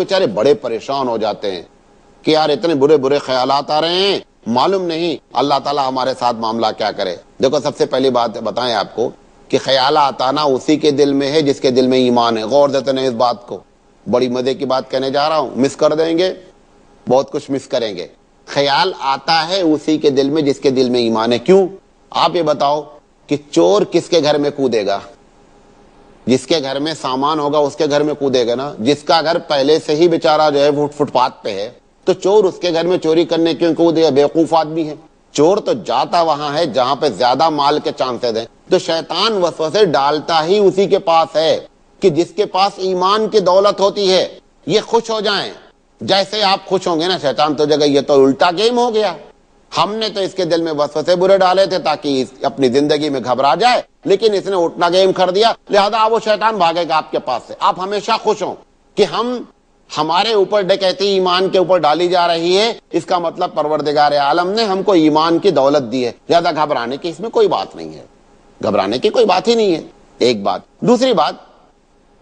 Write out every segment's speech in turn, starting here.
बेचारे बड़े परेशान हो जाते हैं कि यार इतने बुरे बुरे ख्यालात आ रहे हैं, मालूम नहीं अल्लाह ताला हमारे साथ मामला क्या करे। देखो, सबसे पहली बात बताएं आपको कि ख्यालात आना उसी के दिल में है जिसके दिल में ईमान है। गौर देते हैं इस बात को, बड़ी मजे की बात कहने जा रहा हूं, मिस कर देंगे, बहुत कुछ मिस करेंगे। ख्याल आता है उसी के दिल में जिसके दिल में ईमान है। क्यों? आप ये बताओ कि चोर किसके घर में कूदेगा? जिसके घर में सामान होगा उसके घर में कूदेगा ना। जिसका घर पहले से ही बेचारा जो है फुटपाथ पे है, तो चोर उसके घर में चोरी करने क्यों कूदेगा? बेवकूफ आदमी है। चोर तो जाता वहां है जहां पे ज्यादा माल के चांसेस हैं। तो शैतान वसवसे डालता ही उसी के पास है कि जिसके पास ईमान की दौलत होती है, ये खुश हो जाएं। जैसे आप खुश होंगे ना, शैतान तो जगह ये तो उल्टा गेम हो गया। हमने तो इसके दिल में वसवसे बुरे डाले थे ताकि अपनी जिंदगी में घबरा जाए, लेकिन इसने उठना गेम कर दिया, लिहाजा वो शैतान भागेगा आपके पास से। आप हमेशा खुश हो कि हमारे ऊपर डकैती ईमान के ऊपर डाली जा रही है, इसका मतलब परवरदिगार आलम ने हमको ईमान की दौलत दी है, लिहाजा घबराने की इसमें कोई बात नहीं है। घबराने की कोई बात ही नहीं है। एक बात। दूसरी बात,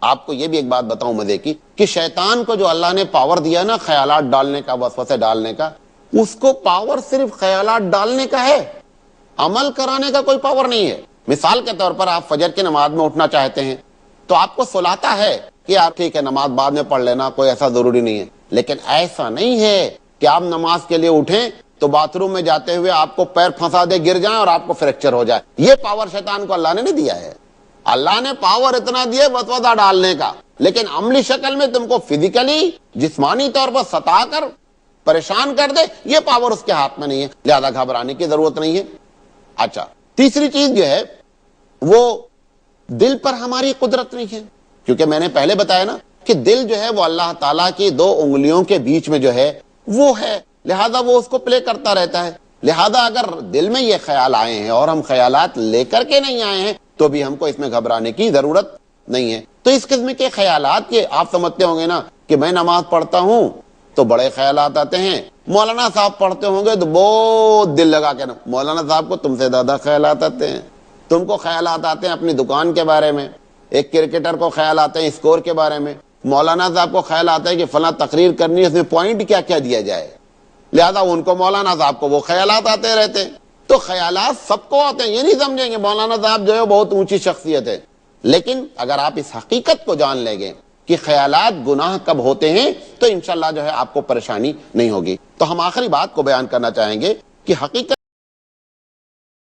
आपको ये भी एक बात बताऊं मजे की, कि शैतान को जो अल्लाह ने पावर दिया ना ख्यालात डालने का, वसवसे डालने का, उसको पावर सिर्फ ख्यालात डालने का है, अमल कराने का कोई पावर नहीं है। मिसाल के तौर पर आप फजर की नमाज में उठना चाहते हैं तो आपको सुलाता है कि आप ठीक है नमाज बाद में पढ़ लेना, कोई ऐसा जरूरी नहीं है। लेकिन ऐसा नहीं है कि आप नमाज के लिए उठें तो बाथरूम में जाते हुए आपको पैर फंसा दे, गिर जाए और आपको फ्रैक्चर हो जाए। ये पावर शैतान को अल्लाह ने नहीं दिया है। अल्लाह ने पावर इतना दिया वसवसा डालने का, लेकिन अमली शक्ल में तुमको फिजिकली जिस्मानी तौर पर सताकर परेशान कर दे, ये पावर उसके हाथ में नहीं है, लिहाजा घबराने की जरूरत नहीं है। अच्छा, तीसरी चीज जो है वो दिल पर हमारी कुदरत नहीं है, क्योंकि मैंने पहले बताया ना कि दिल जो है वो अल्लाह ताला की दो उंगलियों के बीच में जो है वो है, लिहाजा वो उसको प्ले करता रहता है। लिहाजा अगर दिल में ये ख्याल आए हैं और हम ख्यालात लेकर के नहीं आए हैं तो भी हमको इसमें घबराने की जरूरत नहीं है। तो इस किस्म के ख्यालात के आप समझते होंगे ना कि मैं नमाज पढ़ता हूं तो बड़े ख्यालात आते हैं, मौलाना साहब पढ़ते होंगे तो बहुत दिल लगा के ना, मौलाना साहब को तुमसे ज्यादा ख्यालात आते हैं। तुमको ख्यालात आते हैं अपनी दुकान के बारे में, एक क्रिकेटर को ख्याल आते हैं स्कोर के बारे में, मौलाना साहब को ख्याल आता है कि फला तकरीर करनी है, उसमें पॉइंट क्या क्या दिया जाए, लिहाजा उनको मौलाना साहब को वो ख्यालात आते रहते हैं। तो ख्यालात सबको आते हैं, ये नहीं समझेंगे मौलाना साहब जो है बहुत ऊंची शख्सियत है। लेकिन अगर आप इस हकीकत को जान लेंगे कि ख्यालात गुनाह कब होते हैं तो इंशाल्लाह जो है आपको परेशानी नहीं होगी। तो हम आखिरी बात को बयान करना चाहेंगे कि हकीकत